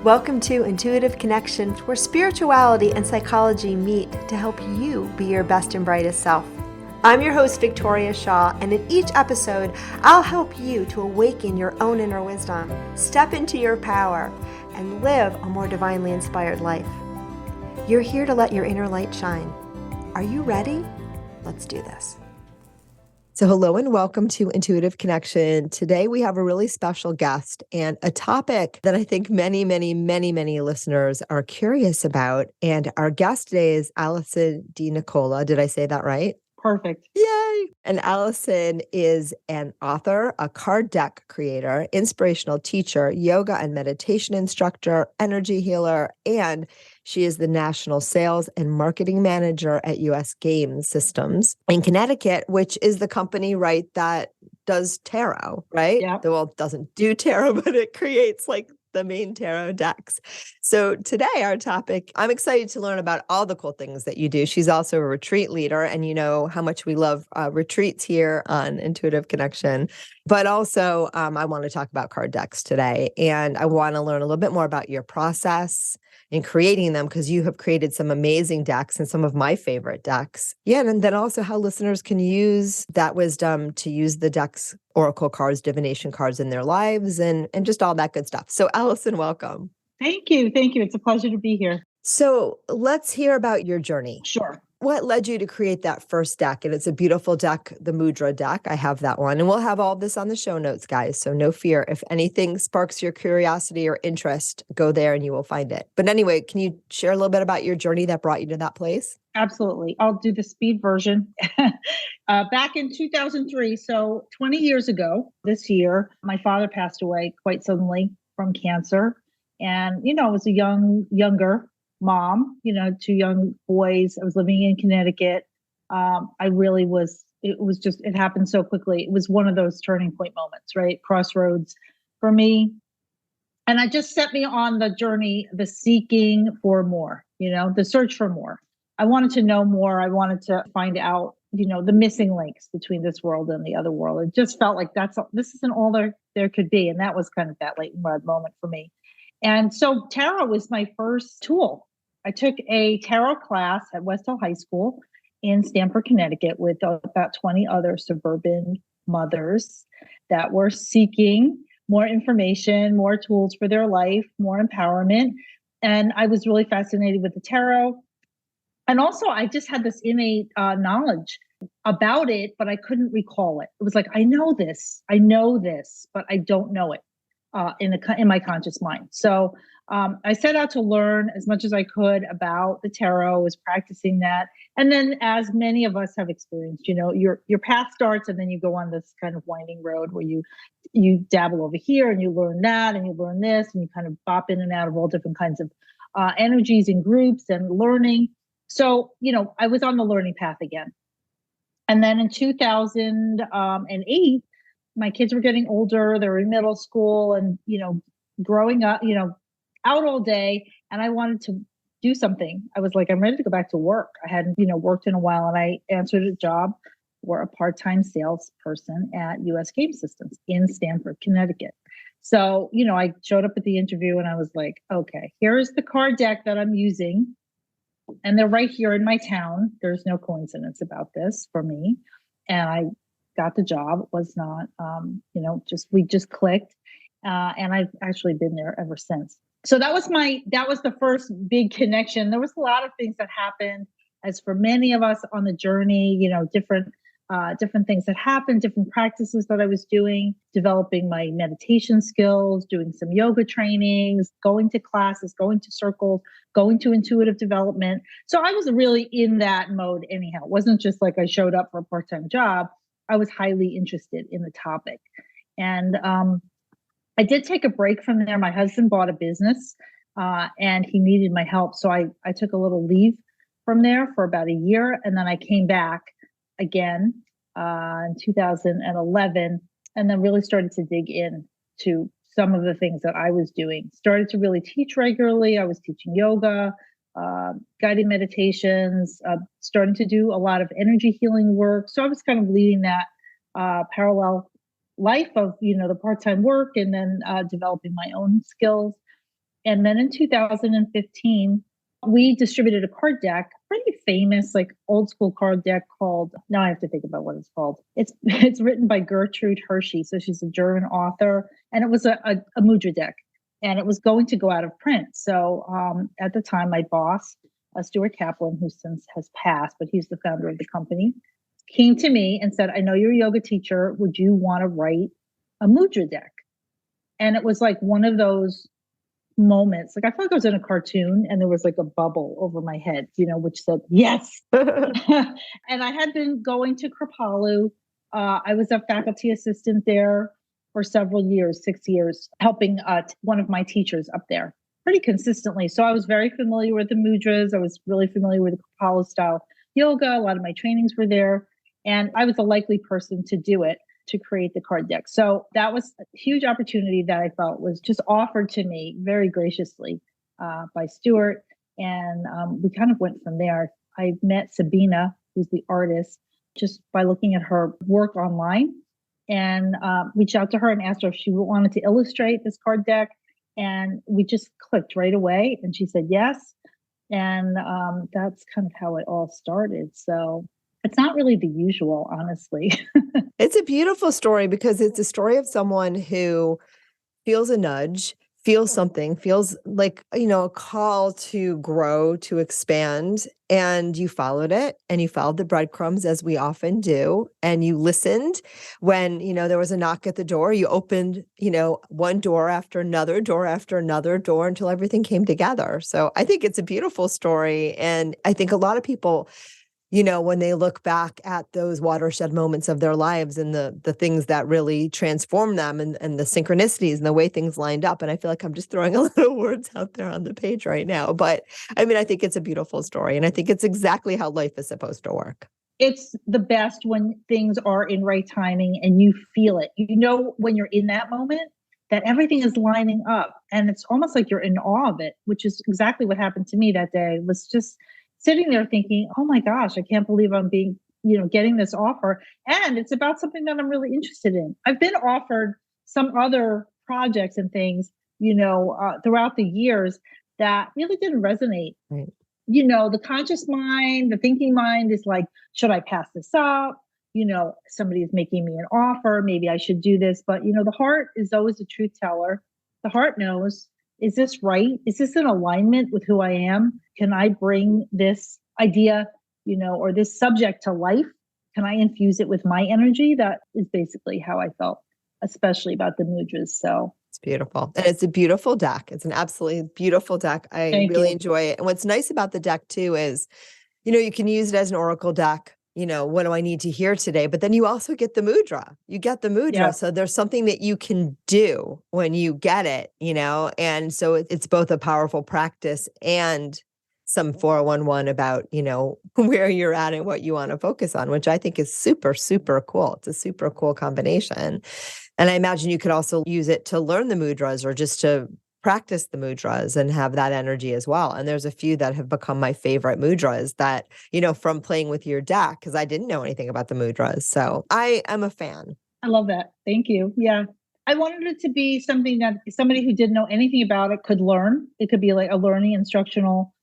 Welcome to Intuitive Connection, where spirituality and psychology meet to help you be your best and brightest self. I'm your host, Victoria Shaw, and in each episode, I'll help you to awaken your own inner wisdom, step into your power, and live a more divinely inspired life. You're here to let your inner light shine. Are you ready? Let's do this. So hello and welcome to Intuitive Connection. Today we have a really special guest and a topic that I think many listeners are curious about. And our guest today is Alison DeNicola. Did I say that right? Perfect. Yay! And Alison is an author, a card deck creator, inspirational teacher, yoga and meditation instructor, energy healer, and she is the national sales and marketing manager at US Game Systems in Connecticut, which is the company, right, that does tarot, right? Yeah. Well, it doesn't do tarot, but it creates like the main tarot decks. So today our topic, I'm excited to learn about all the cool things that you do. She's also a retreat leader, and you know how much we love retreats here on Intuitive Connection. But also I want to talk about card decks today, and I want to learn a little bit more about your process in creating them, because you have created some amazing decks and some of my favorite decks. Yeah, and then also how listeners can use that wisdom to use the decks, oracle cards, divination cards in their lives, and just all that good stuff. So Alison, welcome. Thank you. It's a pleasure to be here. So let's hear about your journey. Sure. What led you to create that first deck? And it's a beautiful deck, the Mudra deck. I have that one. And we'll have all this on the show notes, guys. So no fear. If anything sparks your curiosity or interest, go there and you will find it. But anyway, can you share a little bit about your journey that brought you to that place? Absolutely. I'll do the speed version. Back in 2003, so 20 years ago this year, my father passed away quite suddenly from cancer. And, I was a younger mom, two young boys. I was living in Connecticut. It happened so quickly. It was one of those turning point moments, right? Crossroads for me. And it just set me on the journey, the seeking for more, the search for more. I wanted to know more. I wanted to find out, the missing links between this world and the other world. It just felt like this isn't all there could be. And that was kind of that late and red moment for me. And so tarot was my first tool. I took a tarot class at West Hill High School in Stamford, Connecticut, with about 20 other suburban mothers that were seeking more information, more tools for their life, more empowerment. And I was really fascinated with the tarot. And also, I just had this innate knowledge about it, but I couldn't recall it. It was like, I know this, but I don't know it in my conscious mind. So I set out to learn as much as I could about the tarot, was practicing that. And then, as many of us have experienced, your path starts and then you go on this kind of winding road where you dabble over here and you learn that and you learn this and you kind of bop in and out of all different kinds of energies and groups and learning. So, I was on the learning path again. And then in 2008, my kids were getting older. They were in middle school and, growing up, out all day. And I wanted to do something. I was like, I'm ready to go back to work. I hadn't, worked in a while, and I answered a job for a part-time salesperson at US Game Systems in Stamford, Connecticut. So, I showed up at the interview and I was like, okay, here's the card deck that I'm using. And they're right here in my town. There's no coincidence about this for me. And I got the job. It was not, we just clicked. And I've actually been there ever since. So that was the first big connection. There was a lot of things that happened, as for many of us on the journey, different things that happened, different practices that I was doing, developing my meditation skills, doing some yoga trainings, going to classes, going to circles, going to intuitive development. So I was really in that mode anyhow. It wasn't just like I showed up for a part-time job. I was highly interested in the topic. And I did take a break from there. My husband bought a business and he needed my help. So I took a little leave from there for about a year. And then I came back again in 2011, and then really started to dig in to some of the things that I was doing. Started to really teach regularly. I was teaching yoga, guided meditations, starting to do a lot of energy healing work. So I was kind of leading that parallel life of, the part-time work, and then developing my own skills. And then in 2015, we distributed a card deck, pretty famous, like old school card deck called, now I have to think about what it's called. It's written by Gertrude Hershey. So she's a German author, and it was a Mudra deck, and it was going to go out of print. So at the time, my boss, Stuart Kaplan, who since has passed, but he's the founder of the company, came to me and said, I know you're a yoga teacher. Would you want to write a Mudra deck? And it was like one of those moments, like I felt like I was in a cartoon and there was like a bubble over my head, which said yes. And I had been going to Kripalu. I was a faculty assistant there for several years, 6 years, helping one of my teachers up there pretty consistently. So I was very familiar with the mudras. I was really familiar with the Kripalu style yoga. A lot of my trainings were there, and I was a likely person to do it, to create the card deck. So that was a huge opportunity that I felt was just offered to me very graciously by Stuart. And we kind of went from there. I met Sabina, who's the artist, just by looking at her work online, and reached out to her and asked her if she wanted to illustrate this card deck. And we just clicked right away. And she said yes. And that's kind of how it all started. So it's not really the usual, honestly. It's a beautiful story because it's a story of someone who feels a nudge, feels something, feels like, a call to grow, to expand. And you followed it, and you followed the breadcrumbs, as we often do. And you listened when, there was a knock at the door. You opened, one door after another door until everything came together. So I think it's a beautiful story. And I think a lot of people, when they look back at those watershed moments of their lives and the things that really transform them and the synchronicities and the way things lined up. And I feel like I'm just throwing a lot of words out there on the page right now. But I mean, I think it's a beautiful story. And I think it's exactly how life is supposed to work. It's the best when things are in right timing and you feel it. When you're in that moment, that everything is lining up. And it's almost like you're in awe of it, which is exactly what happened to me that day. It was just sitting there thinking, oh my gosh, I can't believe I'm getting this offer. And it's about something that I'm really interested in. I've been offered some other projects and things, throughout the years that really didn't resonate. Right. The conscious mind, the thinking mind is like, should I pass this up? Somebody is making me an offer. Maybe I should do this. But, the heart is always a truth teller. The heart knows, is this right? Is this in alignment with who I am? Can I bring this idea, or this subject to life? Can I infuse it with my energy? That is basically how I felt, especially about the mudras. So it's beautiful. And it's a beautiful deck. It's an absolutely beautiful deck. I really enjoy it. And what's nice about the deck too is, you can use it as an oracle deck. What do I need to hear today? But then you also get the mudra. You get the mudra. Yeah. So there's something that you can do when you get it, and so it's both a powerful practice and some 411 about, where you're at and what you want to focus on, which I think is super, super cool. It's a super cool combination. And I imagine you could also use it to learn the mudras or just to practice the mudras and have that energy as well. And there's a few that have become my favorite mudras that, from playing with your deck, because I didn't know anything about the mudras. So I am a fan. I love that. Thank you. Yeah. I wanted it to be something that somebody who didn't know anything about it could learn. It could be like a learning instructional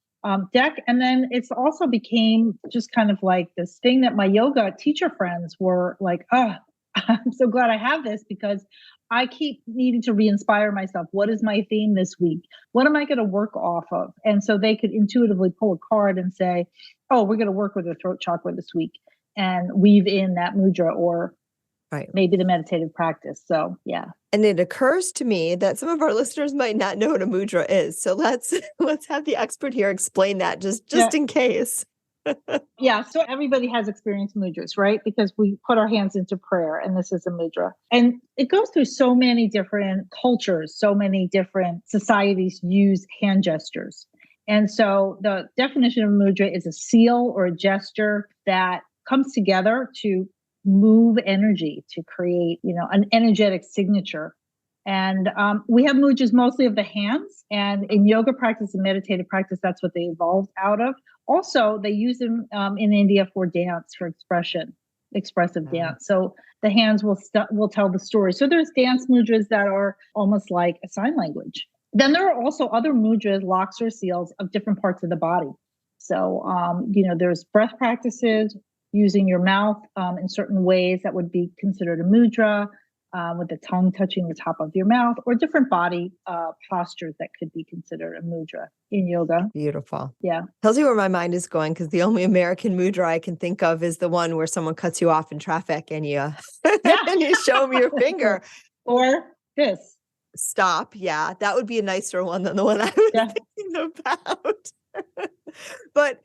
deck. And then it's also became just kind of like this thing that my yoga teacher friends were like, oh, I'm so glad I have this because I keep needing to re-inspire myself. What is my theme this week? What am I going to work off of? And so they could intuitively pull a card and say, oh, we're going to work with the throat chakra this week and weave in that mudra or maybe the meditative practice. So, yeah. And it occurs to me that some of our listeners might not know what a mudra is. So let's have the expert here explain that just in case. Yeah. So everybody has experienced mudras, right? Because we put our hands into prayer and this is a mudra. And it goes through so many different cultures, so many different societies use hand gestures. And so the definition of mudra is a seal or a gesture that comes together to move energy, to create, an energetic signature. And we have mudras mostly of the hands. And in yoga practice and meditative practice, that's what they evolved out of. Also, they use them in India for dance, for expressive dance. So the hands will tell the story. So there's dance mudras that are almost like a sign language. Then there are also other mudras, locks or seals of different parts of the body. So, there's breath practices, using your mouth in certain ways that would be considered a mudra, with the tongue touching the top of your mouth, or different body postures that could be considered a mudra in yoga. Beautiful. Yeah. Tells you where my mind is going, because the only American mudra I can think of is the one where someone cuts you off in traffic and you and you show them your finger. Or this. Stop. Yeah, that would be a nicer one than the one I was thinking about. But,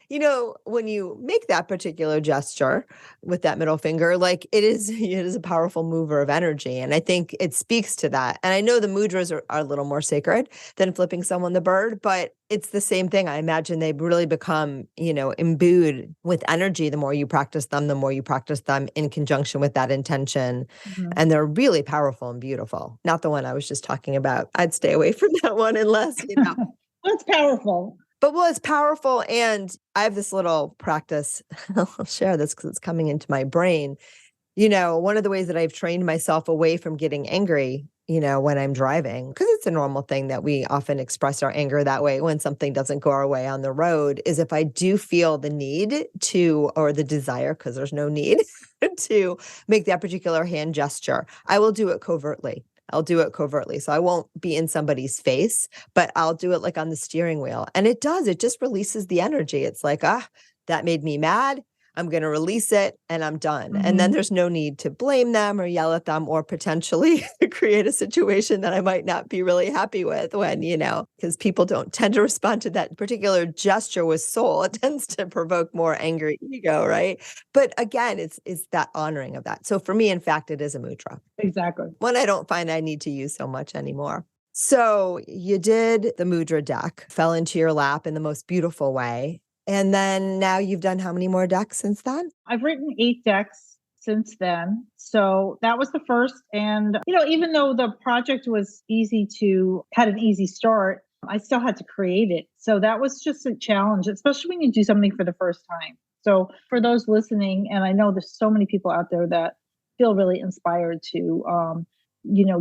when you make that particular gesture with that middle finger, like it is a powerful mover of energy. And I think it speaks to that. And I know the mudras are a little more sacred than flipping someone the bird, but it's the same thing. I imagine they really become, imbued with energy. The more you practice them, in conjunction with that intention. Mm-hmm. And they're really powerful and beautiful. Not the one I was just talking about. I'd stay away from that one unless, It's powerful. But it's powerful. And I have this little practice. I'll share this because it's coming into my brain. One of the ways that I've trained myself away from getting angry, when I'm driving, because it's a normal thing that we often express our anger that way when something doesn't go our way on the road, is if I do feel the need to, or the desire, because there's no need to make that particular hand gesture, I will do it covertly. So I won't be in somebody's face, but I'll do it like on the steering wheel. And it just releases the energy. It's like, that made me mad. I'm going to release it and I'm done. Mm-hmm. And then there's no need to blame them or yell at them or potentially create a situation that I might not be really happy with when, because people don't tend to respond to that particular gesture with soul. It tends to provoke more angry ego, right? But again, it's that honoring of that. So for me, in fact, it is a mudra. Exactly. One I don't find I need to use so much anymore. So you did the mudra deck, fell into your lap in the most beautiful way. And then now you've done how many more decks since then? I've written 8 decks since then. So that was the first. And, even though the project had an easy start, I still had to create it. So that was just a challenge, especially when you do something for the first time. So for those listening, and I know there's so many people out there that feel really inspired to,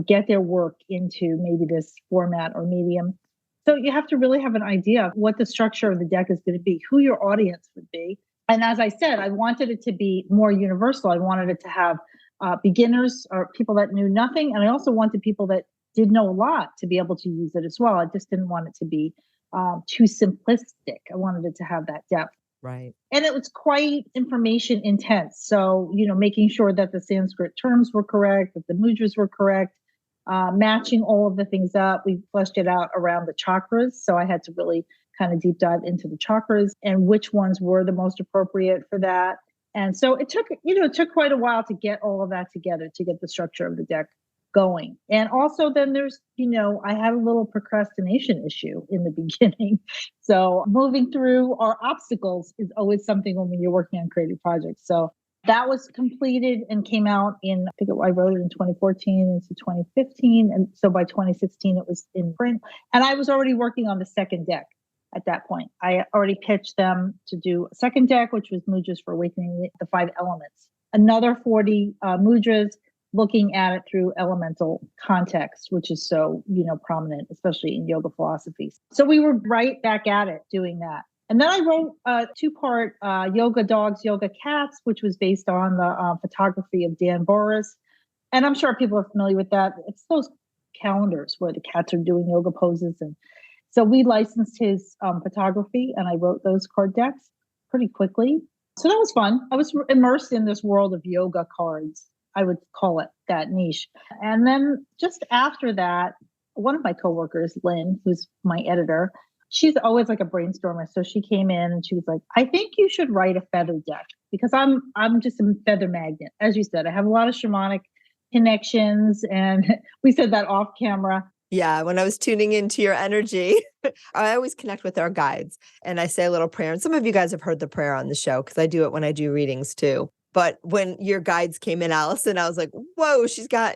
get their work into maybe this format or medium. So you have to really have an idea of what the structure of the deck is going to be, who your audience would be. And as I said, I wanted it to be more universal. I wanted it to have beginners or people that knew nothing. And I also wanted people that did know a lot to be able to use it as well. I just didn't want it to be too simplistic. I wanted it to have that depth. Right. And it was quite information intense. So, making sure that the Sanskrit terms were correct, that the mudras were correct, matching all of the things up. We fleshed it out around the chakras. So I had to really kind of deep dive into the chakras and which ones were the most appropriate for that. And so it took quite a while to get all of that together, to get the structure of the deck going. And also then there's, I had a little procrastination issue in the beginning. So moving through our obstacles is always something when you're working on creative projects. So that was completed and came out I wrote it in 2014 into 2015. And so by 2016, it was in print. And I was already working on the second deck at that point. I already pitched them to do a second deck, which was Mudras for Awakening the 5 Elements. Another 40 mudras, looking at it through elemental context, which is so, prominent, especially in yoga philosophies. So we were right back at it doing that. And then I wrote a 2-part Yoga Dogs, Yoga Cats, which was based on the photography of Dan Boris. And I'm sure people are familiar with that. It's those calendars where the cats are doing yoga poses. And so we licensed his photography and I wrote those card decks pretty quickly. So that was fun. I was immersed in this world of yoga cards. I would call it that niche. And then just after that, one of my coworkers, Lynn, who's my editor, she's always like a brainstormer. So she came in and she was like, I think you should write a feather deck because I'm just a feather magnet. As you said, I have a lot of shamanic connections. And we said that off camera. Yeah, when I was tuning into your energy, I always connect with our guides and I say a little prayer. And some of you guys have heard the prayer on the show because I do it when I do readings too. But when your guides came in, Alison, I was like, whoa,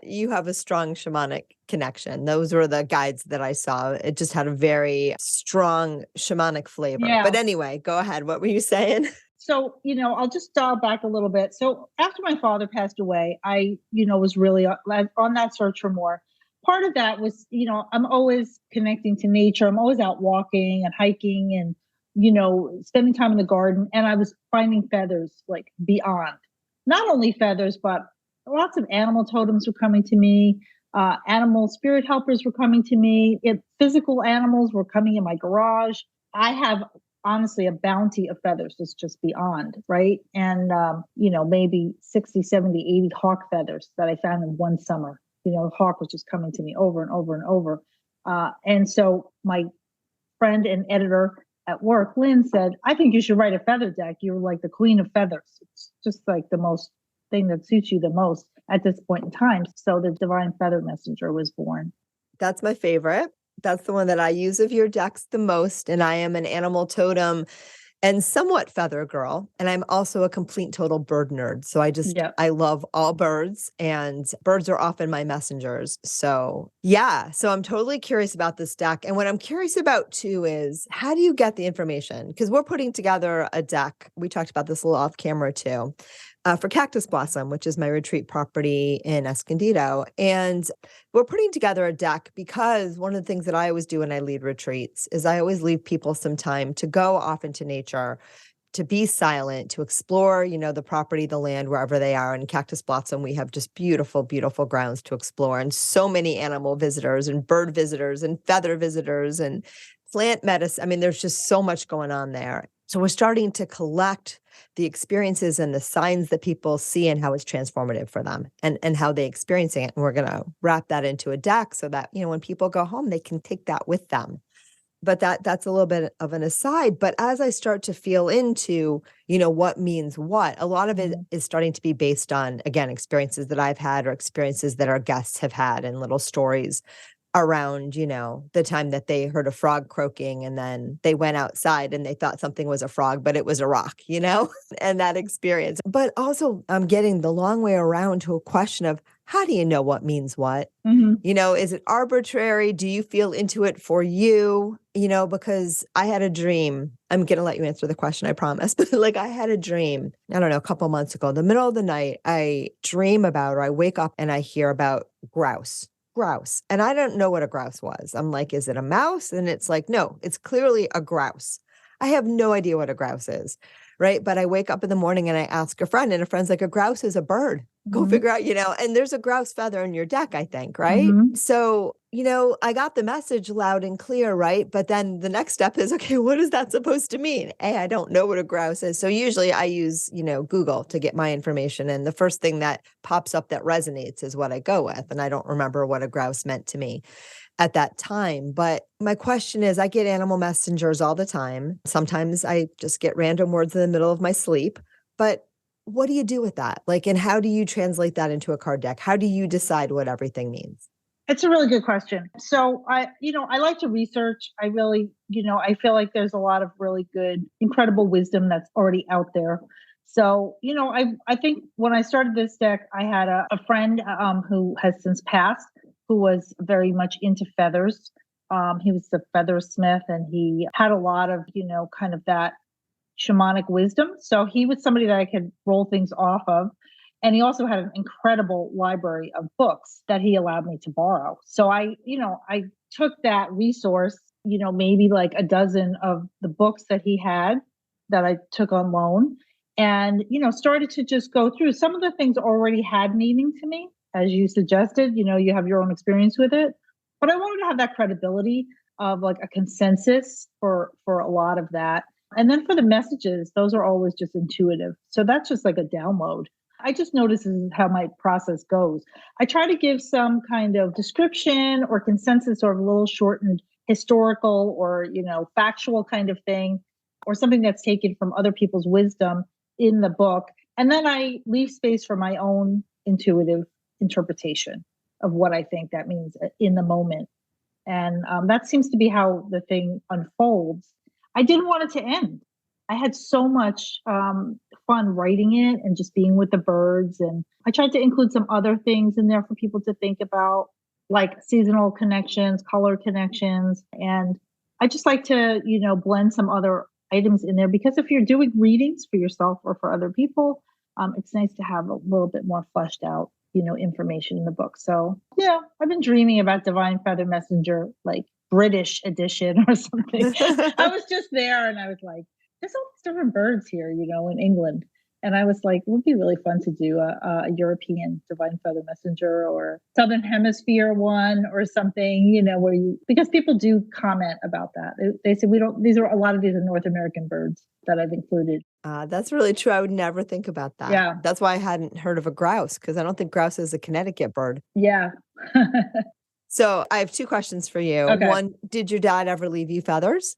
you have a strong shamanic connection. Those were the guides that I saw. It just had a very strong shamanic flavor. Yeah. But anyway, go ahead. What were you saying? So, I'll just dial back a little bit. So after my father passed away, I, was really on that search for more. part of that was, I'm always connecting to nature. I'm always out walking and hiking and, spending time in the garden. And I was finding feathers like beyond, not only feathers, but lots of animal totems were coming to me. Animal spirit helpers were coming to me. Physical animals were coming in my garage. I have honestly a bounty of feathers that's just beyond, right? And, maybe 60, 70, 80 hawk feathers that I found in one summer. The hawk was just coming to me over and over and over. And so my friend and editor at work, Lynn, said, I think you should write a feather deck. You're like the queen of feathers. It's just like the most thing that suits you the most at this point in time. So the Divine Feather Messenger was born. That's my favorite. That's the one that I use of your decks the most. And I am an animal totem and somewhat feather girl. And I'm also a complete total bird nerd. So I love all birds, and birds are often my messengers. So yeah. So I'm totally curious about this deck. And what I'm curious about too is, how do you get the information? Because we're putting together a deck. We talked about this a little off camera too. For Cactus Blossom, which is my retreat property in Escondido. And we're putting together a deck because one of the things that I always do when I lead retreats is I always leave people some time to go off into nature, to be silent, to explore, the property, the land, wherever they are. In Cactus Blossom, we have just beautiful, beautiful grounds to explore, and so many animal visitors and bird visitors and feather visitors and plant medicine. I mean, there's just so much going on there. So we're starting to collect the experiences and the signs that people see and how it's transformative for them and how they're experiencing it. And we're going to wrap that into a deck so that, when people go home, they can take that with them. But that's a little bit of an aside. But as I start to feel into, what means what, a lot of it is starting to be based on, again, experiences that I've had or experiences that our guests have had, and little stories around, the time that they heard a frog croaking and then they went outside and they thought something was a frog, but it was a rock, and that experience. But also I'm getting the long way around to a question of, how do you know what means what? Is it arbitrary? Do you feel into it for you? Because I had a dream. I'm going to let you answer the question, I promise. But I had a dream, I don't know, a couple months ago, in the middle of the night, I dream about, or I wake up and I hear about grouse. And I don't know what a grouse was. I'm like, is it a mouse? And it's like, no, it's clearly a grouse. I have no idea what a grouse is. Right. But I wake up in the morning and I ask a friend, and a friend's like, a grouse is a bird. Go figure out, and there's a grouse feather in your deck, I think. Right. So, I got the message loud and clear. Right. But then the next step is, okay, what is that supposed to mean? I don't know what a grouse is. So usually I use, Google to get my information. And the first thing that pops up that resonates is what I go with. And I don't remember what a grouse meant to me at that time. But my question is, I get animal messengers all the time. Sometimes I just get random words in the middle of my sleep. But what do you do with that? And how do you translate that into a card deck? How do you decide what everything means? It's a really good question. So I like to research. I really, I feel like there's a lot of really good, incredible wisdom that's already out there. So, I think when I started this deck, I had a friend who has since passed, who was very much into feathers. He was the feathersmith, and he had a lot of, kind of that shamanic wisdom. So he was somebody that I could roll things off of. And he also had an incredible library of books that he allowed me to borrow. So I took that resource, maybe like a dozen of the books that he had that I took on loan, and, started to just go through. Some of the things already had meaning to me, as you suggested, you have your own experience with it. But I wanted to have that credibility of like a consensus for a lot of that. And then for the messages, those are always just intuitive. So that's just like a download. I just notice this is how my process goes. I try to give some kind of description or consensus, or a little shortened historical or, factual kind of thing, or something that's taken from other people's wisdom in the book. And then I leave space for my own intuitive interpretation of what I think that means in the moment. And that seems to be how the thing unfolds. I didn't want it to end. I had so much fun writing it and just being with the birds. And I tried to include some other things in there for people to think about, like seasonal connections, color connections. And I just like to, blend some other items in there, because if you're doing readings for yourself or for other people, it's nice to have a little bit more fleshed out, information in the book. So yeah, I've been dreaming about Divine Feather Messenger, like British edition or something. I was just there and I was like, there's all these different birds here, in England. And I was like, it would be really fun to do a European Divine Feather Messenger or Southern Hemisphere one or something, because people do comment about that. They say a lot of these are North American birds that I've included. That's really true. I would never think about that. Yeah. That's why I hadn't heard of a grouse, because I don't think grouse is a Connecticut bird. Yeah. So I have two questions for you. Okay. One, did your dad ever leave you feathers?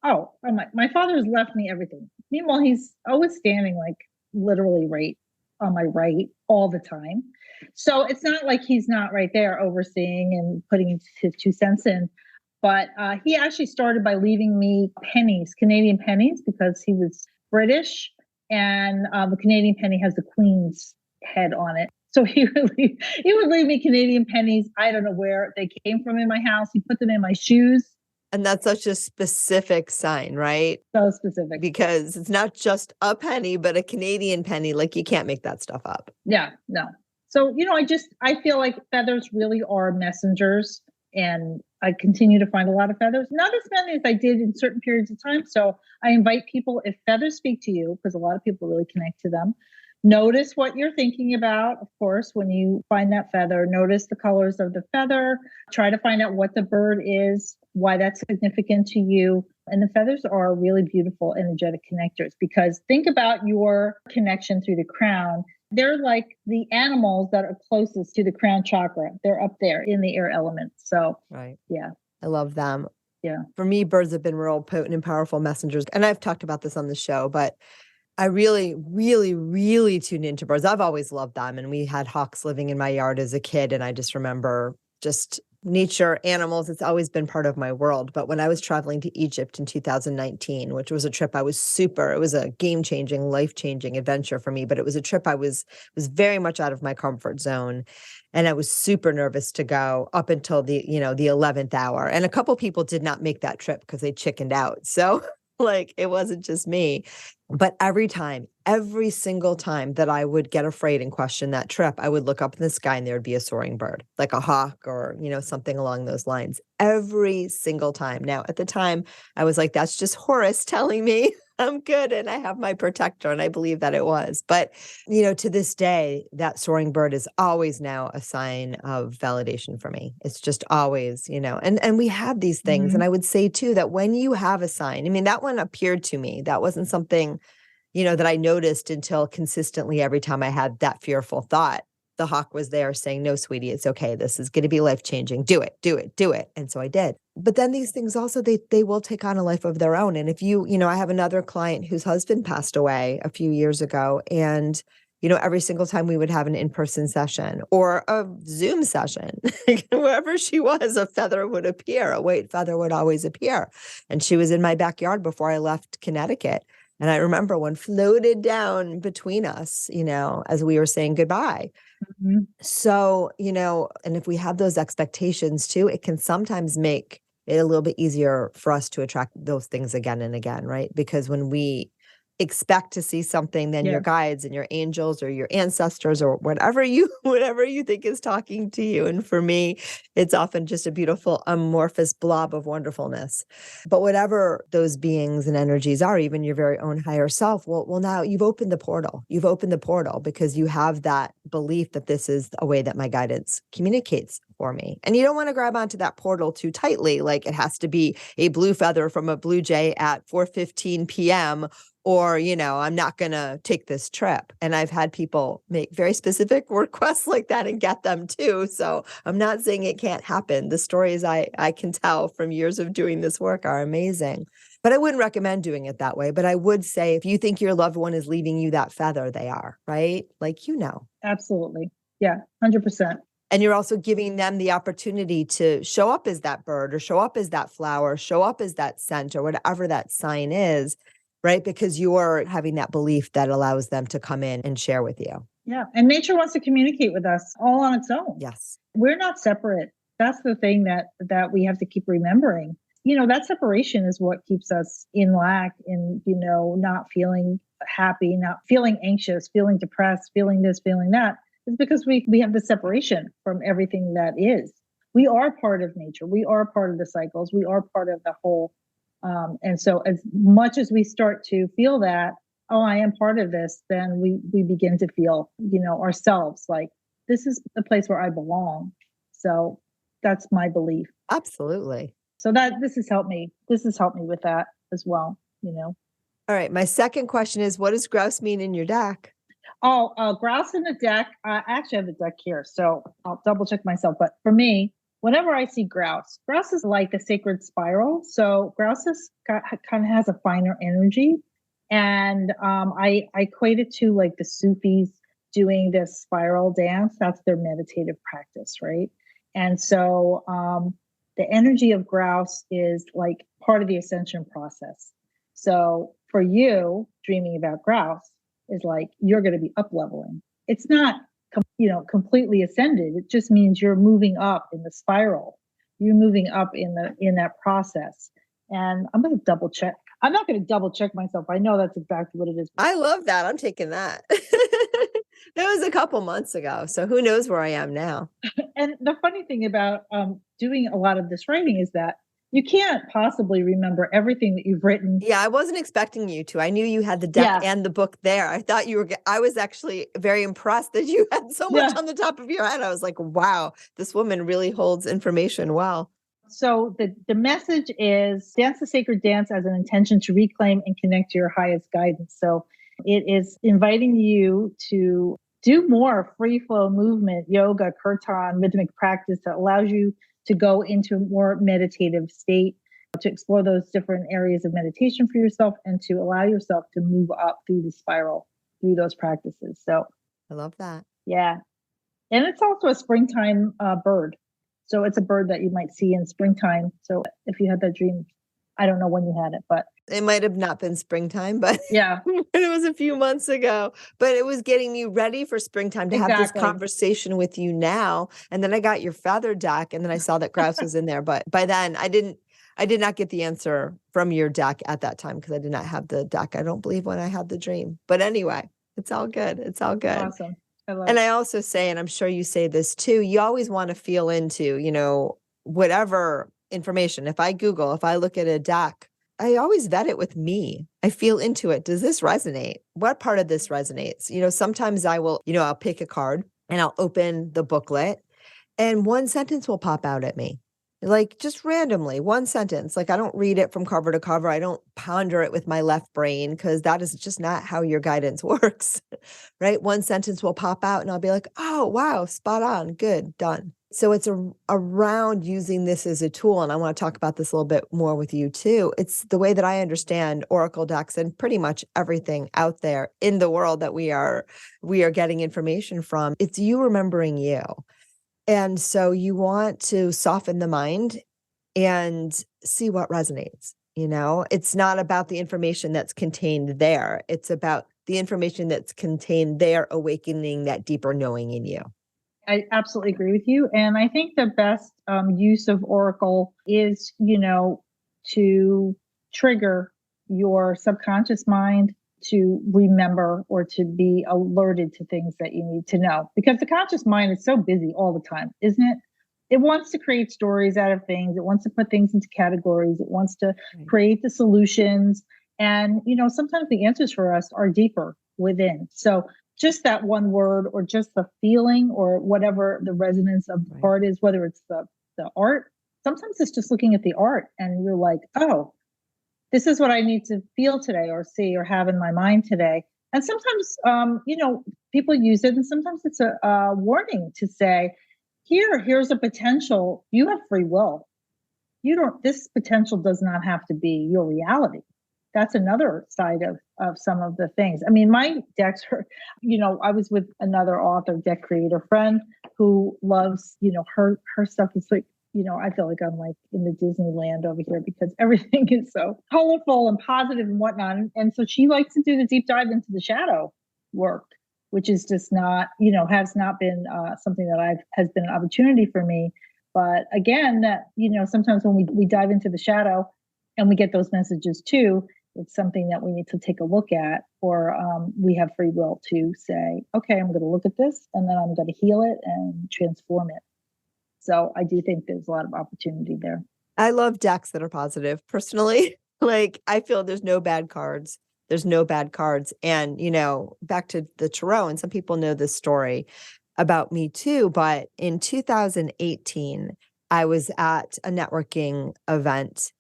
Oh, my father has left me everything. Meanwhile, he's always standing like literally right on my right all the time. So it's not like he's not right there overseeing and putting his 2 cents in. But he actually started by leaving me pennies, Canadian pennies, because he was British. And the Canadian penny has the Queen's head on it. So he would leave me Canadian pennies. I don't know where they came from in my house. He put them in my shoes. And that's such a specific sign, right? So specific. Because it's not just a penny, but a Canadian penny. Like, you can't make that stuff up. Yeah, no. So, I feel like feathers really are messengers, and I continue to find a lot of feathers, not as many as I did in certain periods of time. So I invite people, if feathers speak to you, because a lot of people really connect to them, notice what you're thinking about. Of course, when you find that feather, notice the colors of the feather, try to find out what the bird is, why that's significant to you. And the feathers are really beautiful energetic connectors, because think about your connection through the crown. They're like the animals that are closest to the crown chakra. They're up there in the air element. So, right. Yeah. I love them. Yeah. For me, birds have been real potent and powerful messengers. And I've talked about this on the show, but I really, really, really tuned into birds. I've always loved them. And we had hawks living in my yard as a kid. And I just remember just nature, animals. It's always been part of my world. But when I was traveling to Egypt in 2019, which was a trip it was a game-changing, life-changing adventure for me. But it was a trip I was very much out of my comfort zone. And I was super nervous to go up until the 11th hour. And a couple people did not make that trip because they chickened out. So it wasn't just me. But every single time that I would get afraid and question that trip, I would look up in the sky and there would be a soaring bird, like a hawk or, something along those lines. Every single time. Now, at the time, I was like, that's just Horus telling me I'm good and I have my protector. And I believe that it was. But, to this day, that soaring bird is always now a sign of validation for me. It's just always, and we have these things. Mm-hmm. And I would say too, that when you have a sign, that one appeared to me. That wasn't something, that I noticed until consistently every time I had that fearful thought, the hawk was there saying, no, sweetie, it's okay. This is going to be life-changing. Do it, do it, do it. And so I did. But then these things also, they will take on a life of their own. And if I have another client whose husband passed away a few years ago. And, every single time we would have an in-person session or a Zoom session, wherever she was, a feather would appear. A white feather would always appear. And she was in my backyard before I left Connecticut. And I remember one floated down between us, as we were saying goodbye. Mm-hmm. So, and if we have those expectations too, it can sometimes make it a little bit easier for us to attract those things again and again, right? Because when we expect to see something, then your guides and your angels or your ancestors or whatever you think is talking to you. And for me, it's often just a beautiful amorphous blob of wonderfulness. But whatever those beings and energies are, even your very own higher self, well, now you've opened the portal. You've opened the portal because you have that belief that this is a way that my guidance communicates for me. And you don't want to grab onto that portal too tightly, like it has to be a blue feather from a blue jay at 4:15 p.m. or, I'm not going to take this trip. And I've had people make very specific requests like that and get them too. So I'm not saying it can't happen. The stories I can tell from years of doing this work are amazing. But I wouldn't recommend doing it that way. But I would say if you think your loved one is leaving you that feather, they are, right? Absolutely. Yeah, 100%. And you're also giving them the opportunity to show up as that bird or show up as that flower, show up as that scent or whatever that sign is, right? Because you're having that belief that allows them to come in and share with you. Yeah. And nature wants to communicate with us all on its own. Yes. We're not separate. That's the thing that we have to keep remembering. That separation is what keeps us in lack, in, not feeling happy, not feeling anxious, feeling depressed, feeling this, feeling that. is because we have the separation from everything that is. We are part of nature. We are part of the cycles. We are part of the whole. And so as much as we start to feel that, oh, I am part of this, then we begin to feel, ourselves like this is the place where I belong. So that's my belief. Absolutely. So that this has helped me. This has helped me with that as well, All right. My second question is, what does grouse mean in your deck? Oh, grouse in the deck. I actually have the deck here, so I'll double check myself. But for me, whenever I see grouse is like the sacred spiral. So grouse kind of has a finer energy. And I equate it to like the Sufis doing this spiral dance. That's their meditative practice, right? And so the energy of grouse is like part of the ascension process. So for you, dreaming about grouse is like you're going to be up leveling. It's not completely ascended. It just means you're moving up in the spiral. You're moving up in that process. And I'm going to double check. I'm not going to double check myself. I know that's exactly what it is. I love that. I'm taking that. That was a couple months ago. So who knows where I am now? And the funny thing about doing a lot of this writing is that you can't possibly remember everything that you've written. Yeah, I wasn't expecting you to. I knew you had the deck and the book there. I thought I was actually very impressed that you had so much on the top of your head. I was like, wow, this woman really holds information well. So the message is dance the sacred dance as an intention to reclaim and connect to your highest guidance. So it is inviting you to do more free flow movement, yoga, kirtan, rhythmic practice that allows you to go into a more meditative state, to explore those different areas of meditation for yourself and to allow yourself to move up through the spiral, through those practices. So I love that. Yeah. And it's also a springtime bird. So it's a bird that you might see in springtime. So if you had that dream, I don't know when you had it, but it might have not been springtime, but yeah, it was a few months ago. But it was getting me ready for springtime to have this conversation with you now. And then I got your feather deck, and then I saw that grouse was in there. But by then, I did not get the answer from your deck at that time because I did not have the deck. I don't believe when I had the dream. But anyway, it's all good. It's all good. Awesome. And I also say, and I'm sure you say this too, you always want to feel into, whatever information. If I look at a deck, I always vet it with me. I feel into it. Does this resonate? What part of this resonates? Sometimes I will, I'll pick a card and I'll open the booklet and one sentence will pop out at me. Like just randomly, one sentence. Like I don't read it from cover to cover. I don't ponder it with my left brain because that is just not how your guidance works, right? One sentence will pop out and I'll be like, oh, wow, spot on. Good, done. So it's around using this as a tool. And I want to talk about this a little bit more with you too. It's the way that I understand Oracle decks and pretty much everything out there in the world that we are getting information from. It's you remembering you. And so you want to soften the mind and see what resonates. It's not about the information that's contained there. It's about the information that's contained there, awakening that deeper knowing in you. I absolutely agree with you. And I think the best use of Oracle is, to trigger your subconscious mind to remember or to be alerted to things that you need to know. Because the conscious mind is so busy all the time, isn't it? It wants to create stories out of things. It wants to put things into categories. It wants to create the solutions. And, sometimes the answers for us are deeper within. So just that one word or just the feeling or whatever the resonance of the part is, whether it's the art, sometimes it's just looking at the art and you're like, oh, this is what I need to feel today or see or have in my mind today. And sometimes, people use it and sometimes it's a warning to say, here's a potential. You have free will. This potential does not have to be your reality. That's another side of some of the things. I mean, my decks are, I was with another author, deck creator friend who loves, her stuff is like, I feel like I'm like in the Disneyland over here because everything is so colorful and positive and whatnot. And so she likes to do the deep dive into the shadow work, which is just not, has not been something that has been an opportunity for me. But again, that, sometimes when we dive into the shadow and we get those messages too, It's something that we need to take a look at, or we have free will to say, okay, I'm going to look at this and then I'm going to heal it and transform it. So I do think there's a lot of opportunity there. I love decks that are positive personally. Like, I feel there's no bad cards. There's no bad cards. And, back to the tarot, and some people know this story about me too, but in 2018, I was at a networking event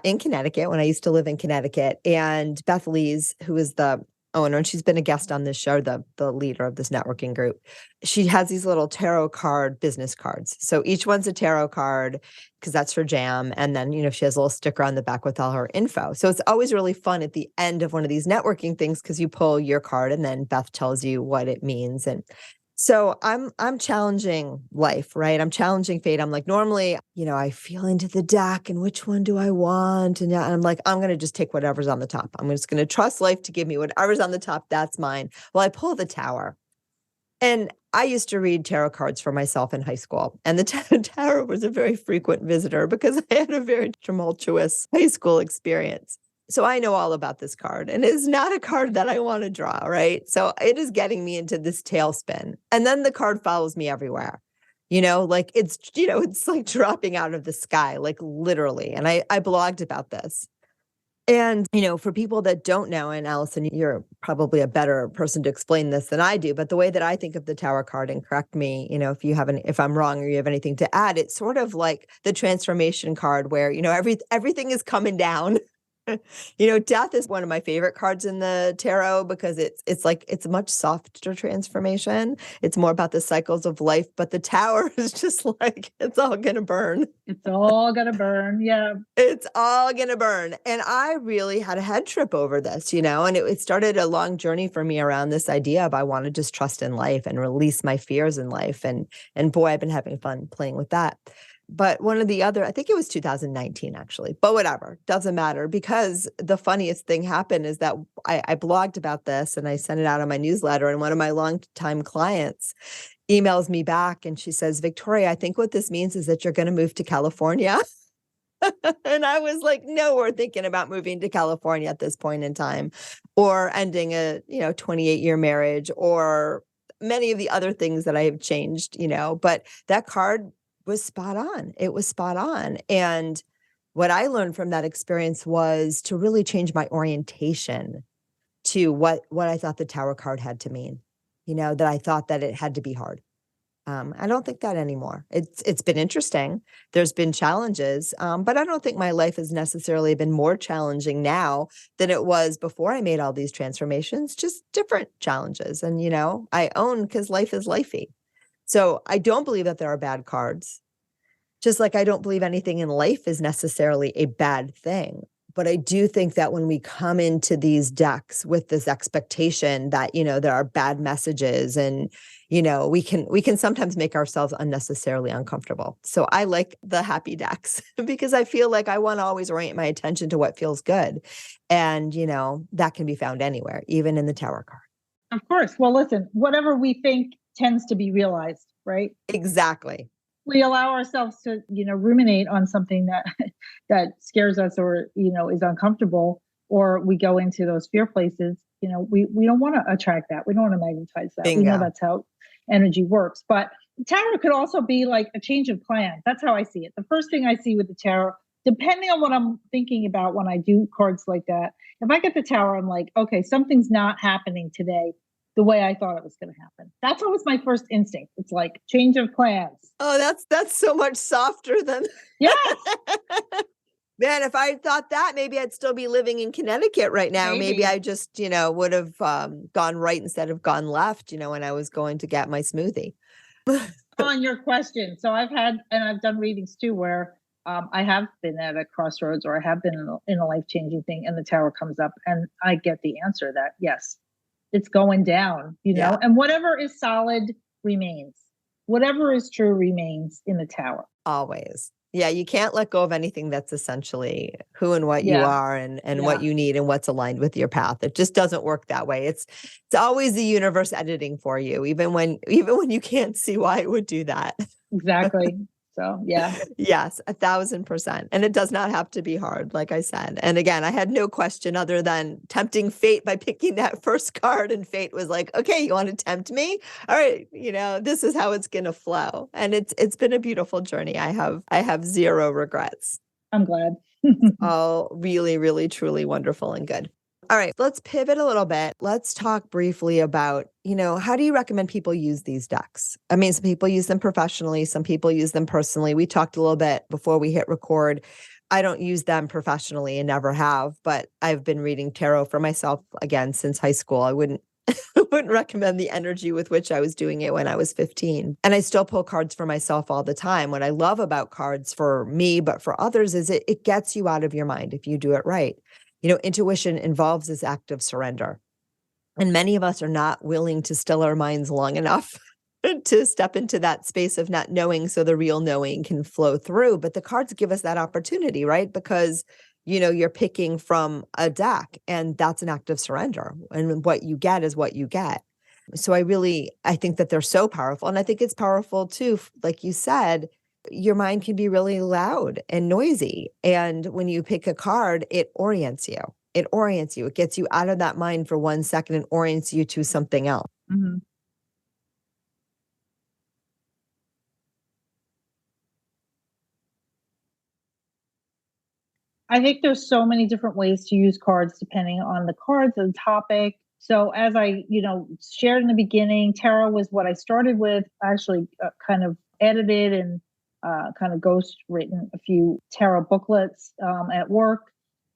in Connecticut when I used to live in Connecticut. And Beth Lees, who is the owner, and she's been a guest on this show, the leader of this networking group, she has these little tarot card business cards. So each one's a tarot card because that's her jam. And then, she has a little sticker on the back with all her info. So it's always really fun at the end of one of these networking things because you pull your card and then Beth tells you what it means. And so I'm challenging life, right? I'm challenging fate. I'm like, normally, I feel into the deck and which one do I want? And I'm like, I'm going to just take whatever's on the top. I'm just going to trust life to give me whatever's on the top. That's mine. Well, I pull the Tower. And I used to read tarot cards for myself in high school. And the Tower was a very frequent visitor because I had a very tumultuous high school experience. So I know all about this card, and it's not a card that I want to draw, right? So it is getting me into this tailspin. And then the card follows me everywhere, like it's like dropping out of the sky, like literally. And I blogged about this. And, for people that don't know, and Alison, you're probably a better person to explain this than I do, but the way that I think of the Tower card, and correct me, if I'm wrong or you have anything to add, it's sort of like the transformation card where, everything is coming down. Death is one of my favorite cards in the tarot because it's a much softer transformation. It's more about the cycles of life, but the Tower is just like, it's all going to burn. It's all going to burn. Yeah. It's all going to burn. And I really had a head trip over this, and it started a long journey for me around this idea of I want to just trust in life and release my fears in life. And boy, I've been having fun playing with that. But one of the other, I think it was 2019 actually, but whatever, doesn't matter, because the funniest thing happened is that I blogged about this and I sent it out on my newsletter, and one of my longtime clients emails me back and she says, Victoria, I think what this means is that you're going to move to California. And I was like, no, we're thinking about moving to California at this point in time, or ending a 28-year marriage, or many of the other things that I have changed, but that card was spot on. It was spot on. And what I learned from that experience was to really change my orientation to what I thought the Tower card had to mean, that I thought that it had to be hard. I don't think that anymore. It's been interesting. There's been challenges, but I don't think my life has necessarily been more challenging now than it was before I made all these transformations, just different challenges. And, I own because life is lifey. So I don't believe that there are bad cards, just like I don't believe anything in life is necessarily a bad thing. But I do think that when we come into these decks with this expectation that, there are bad messages and, we can sometimes make ourselves unnecessarily uncomfortable. So I like the happy decks because I feel like I want to always orient my attention to what feels good. And, that can be found anywhere, even in the Tower card. Of course. Well, listen, whatever we think tends to be realized, right? Exactly. We allow ourselves to, ruminate on something that scares us or, is uncomfortable, or we go into those fear places. We don't want to attract that. We don't want to magnetize that. Bingo. We know that's how energy works. But the Tower could also be like a change of plan. That's how I see it. The first thing I see with the Tower, depending on what I'm thinking about when I do cards like that, if I get the Tower, I'm like, okay, something's not happening today the way I thought it was going to happen. That's always my first instinct. It's like change of plans. Oh, that's so much softer than. Yes. Man, if I thought that, maybe I'd still be living in Connecticut right now. Maybe I just, would have gone right instead of gone left, when I was going to get my smoothie. On your question. So I've done readings too, where I have been at a crossroads, or I have been in a life-changing thing, and the Tower comes up and I get the answer that, yes, it's going down, Yeah. and whatever is solid remains. Whatever is true remains in the Tower. Always. Yeah, you can't let go of anything that's essentially who and what you are and what you need and what's aligned with your path. It just doesn't work that way. It's always the universe editing for you, even when you can't see why it would do that. Exactly. So yeah. Yes, 1,000%. And it does not have to be hard, like I said. And again, I had no question other than tempting fate by picking that first card. And fate was like, okay, you want to tempt me? All right, this is how it's going to flow. And it's been a beautiful journey. I have zero regrets. I'm glad. All really, really, truly wonderful and good. All right, let's pivot a little bit. Let's talk briefly about, how do you recommend people use these decks? I mean, some people use them professionally, some people use them personally. We talked a little bit before we hit record. I don't use them professionally and never have, but I've been reading tarot for myself again since high school. I wouldn't recommend the energy with which I was doing it when I was 15. And I still pull cards for myself all the time. What I love about cards for me, but for others, is it gets you out of your mind if you do it right. Intuition involves this act of surrender. And many of us are not willing to still our minds long enough to step into that space of not knowing so the real knowing can flow through. But the cards give us that opportunity, right? Because, you're picking from a deck and that's an act of surrender. And what you get is what you get. So I think that they're so powerful. And I think it's powerful too, like you said, your mind can be really loud and noisy. And when you pick a card, it orients you. It orients you. It gets you out of that mind for 1 second and orients you to something else. Mm-hmm. I think there's so many different ways to use cards depending on the cards and topic. So as I, shared in the beginning, tarot was what I started with. I actually kind of edited and kind of ghost written a few tarot booklets at work,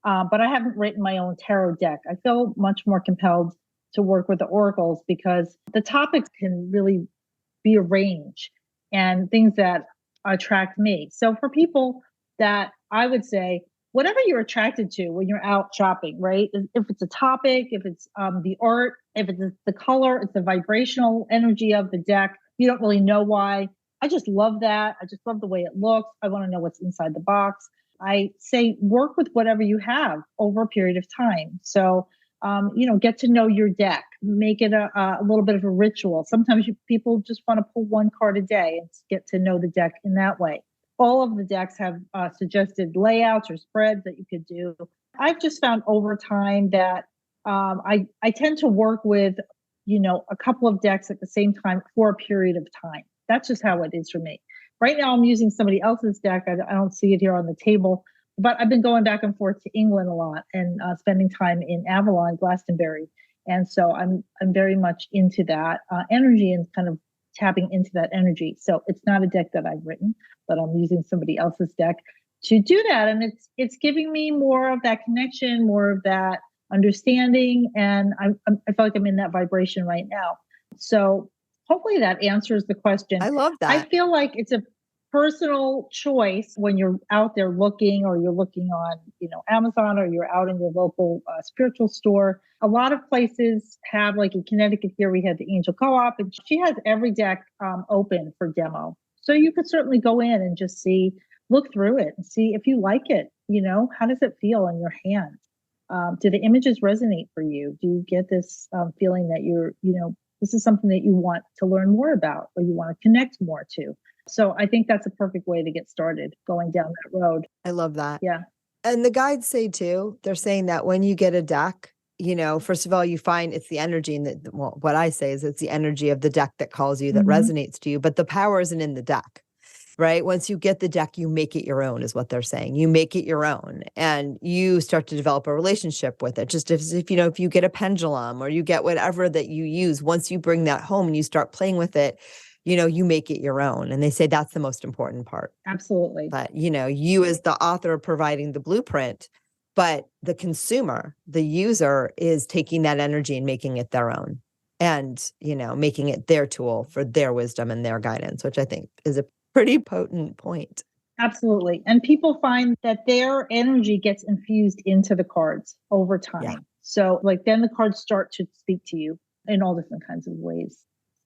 but I haven't written my own tarot deck. I feel much more compelled to work with the oracles because the topics can really be a range and things that attract me. So for people that I would say, whatever you're attracted to when you're out shopping, right? If it's a topic, if it's the art, if it's the color, it's the vibrational energy of the deck. You don't really know why. I just love that. I just love the way it looks. I want to know what's inside the box. I say work with whatever you have over a period of time. So, get to know your deck, make it a little bit of a ritual. Sometimes people just want to pull one card a day and get to know the deck in that way. All of the decks have suggested layouts or spreads that you could do. I've just found over time that I tend to work with, a couple of decks at the same time for a period of time. That's just how it is for me. Right now, I'm using somebody else's deck. I don't see it here on the table, but I've been going back and forth to England a lot and spending time in Avalon, Glastonbury. And so I'm very much into that energy and kind of tapping into that energy. So it's not a deck that I've written, but I'm using somebody else's deck to do that. And it's giving me more of that connection, more of that understanding. And I feel like I'm in that vibration right now. So hopefully that answers the question. I love that. I feel like it's a personal choice when you're out there looking, or you're looking on, Amazon, or you're out in your local spiritual store. A lot of places have, like in Connecticut here, we had the Angel Co-op, and she has every deck open for demo. So you could certainly go in and just look through it and see if you like it. How does it feel in your hand? Do the images resonate for you? Do you get this feeling that this is something that you want to learn more about, or you want to connect more to? So I think that's a perfect way to get started going down that road. I love that. Yeah. And the guides say too, they're saying that when you get a deck, first of all, you find it's the energy, and what I say is it's the energy of the deck that calls you, that resonates to you, but the power isn't in the deck, right? Once you get the deck, you make it your own, is what they're saying. You make it your own, and you start to develop a relationship with it. Just if you get a pendulum, or you get whatever that you use, once you bring that home and you start playing with it, you make it your own. And they say that's the most important part. Absolutely. But, you as the author providing the blueprint, but the consumer, the user, is taking that energy and making it their own, and, making it their tool for their wisdom and their guidance, which I think is a pretty potent point. Absolutely. And people find that their energy gets infused into the cards over time. Yeah. So then the cards start to speak to you in all different kinds of ways.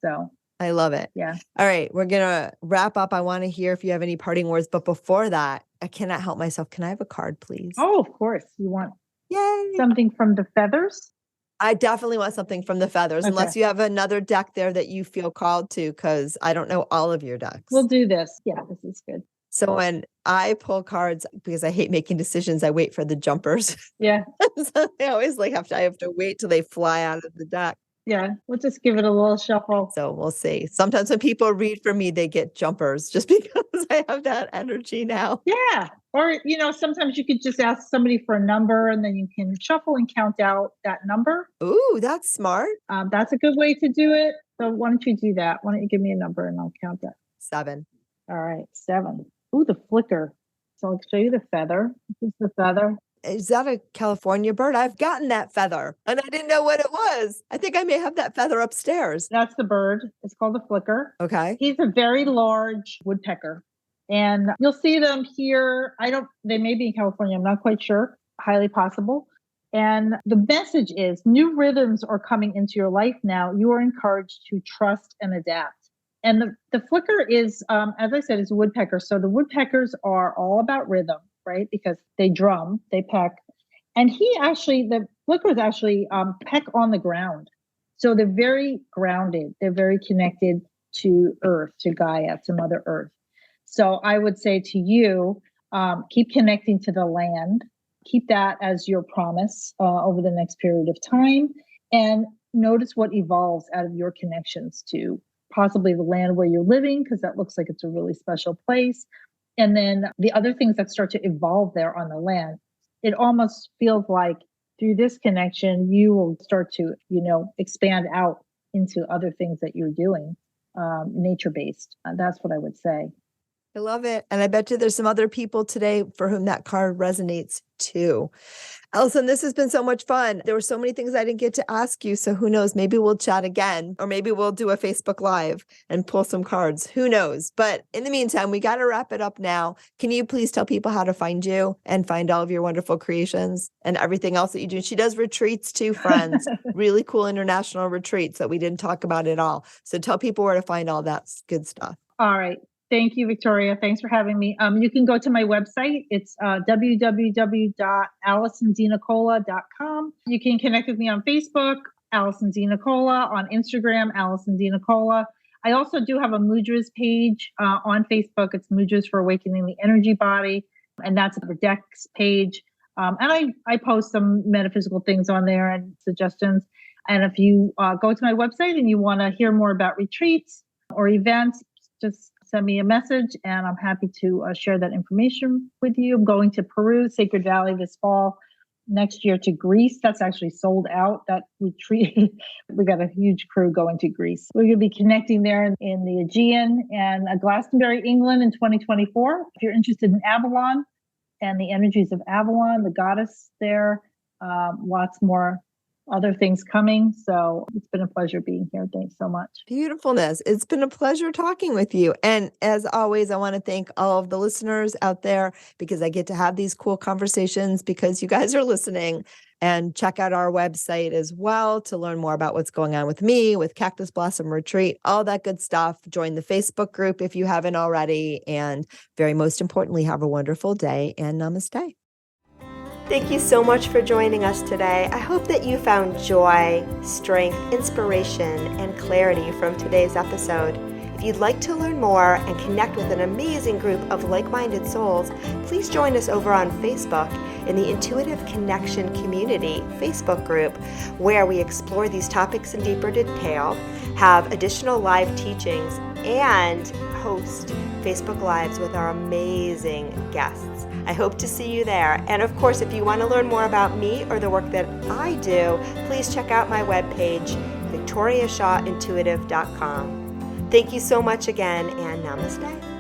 So I love it. Yeah. All right. We're going to wrap up. I want to hear if you have any parting words, but before that, I cannot help myself. Can I have a card, please? Oh, of course. You want Yay. Something from the feathers? I definitely want something from the feathers, Okay. Unless you have another deck there that you feel called to, because I don't know all of your decks. We'll do this. Yeah, this is good. So when I pull cards, because I hate making decisions, I wait for the jumpers. Yeah. So I always I have to wait till they fly out of the deck. Yeah. We'll just give it a little shuffle. So we'll see. Sometimes when people read for me, they get jumpers just because I have that energy now. Yeah. Or, sometimes you could just ask somebody for a number and then you can shuffle and count out that number. Ooh, that's smart. That's a good way to do it. So why don't you do that? Why don't you give me a number and I'll count that? 7. All right. 7. Ooh, the flicker. So I'll show you the feather. This is the feather. Is that a California bird? I've gotten that feather and I didn't know what it was. I think I may have that feather upstairs. That's the bird. It's called the flicker. Okay. He's a very large woodpecker. And you'll see them here. They may be in California. I'm not quite sure. Highly possible. And the message is new rhythms are coming into your life now. You are encouraged to trust and adapt. And the flicker is, as I said, is a woodpecker. So the woodpeckers are all about rhythm, right? Because they drum, they peck. And the flickers actually peck on the ground. So they're very grounded. They're very connected to Earth, to Gaia, to Mother Earth. So I would say to you, keep connecting to the land. Keep that as your promise over the next period of time. And notice what evolves out of your connections to possibly the land where you're living, because that looks like it's a really special place. And then the other things that start to evolve there on the land. It almost feels like through this connection, you will start to, expand out into other things that you're doing, nature-based. That's what I would say. I love it. And I bet you there's some other people today for whom that card resonates too. Alison, this has been so much fun. There were so many things I didn't get to ask you. So who knows? Maybe we'll chat again, or maybe we'll do a Facebook Live and pull some cards. Who knows? But in the meantime, we got to wrap it up now. Can you please tell people how to find you and find all of your wonderful creations and everything else that you do? She does retreats too, friends. Really cool international retreats that we didn't talk about at all. So tell people where to find all that good stuff. All right. Thank you, Victoria. Thanks for having me. You can go to my website. It's www.alisondenicola.com. You can connect with me on Facebook, Alison DeNicola, on Instagram, Alison DeNicola. I also do have a Mudras page on Facebook. It's Mudras for Awakening the Energy Body. And that's the decks page. And I post some metaphysical things on there and suggestions. And if you go to my website and you want to hear more about retreats or events, just send me a message and I'm happy to share that information with you. I'm going to Peru, Sacred Valley this fall. Next year to Greece. That's actually sold out, that retreat. We got a huge crew going to Greece. We're going to be connecting there in the Aegean and Glastonbury, England in 2024. If you're interested in Avalon and the energies of Avalon, the goddess there, lots more other things coming. So it's been a pleasure being here. Thanks so much. Beautifulness. It's been a pleasure talking with you. And as always, I want to thank all of the listeners out there because I get to have these cool conversations because you guys are listening. And check out our website as well to learn more about what's going on with me, with Cactus Blossom Retreat, all that good stuff. Join the Facebook group if you haven't already. And very most importantly, have a wonderful day and namaste. Thank you so much for joining us today. I hope that you found joy, strength, inspiration, and clarity from today's episode. If you'd like to learn more and connect with an amazing group of like-minded souls, please join us over on Facebook in the Intuitive Connection Community Facebook group, where we explore these topics in deeper detail, have additional live teachings, and host Facebook Lives with our amazing guests. I hope to see you there. And of course, if you want to learn more about me or the work that I do, please check out my webpage, victoriashawintuitive.com. Thank you so much again, and namaste.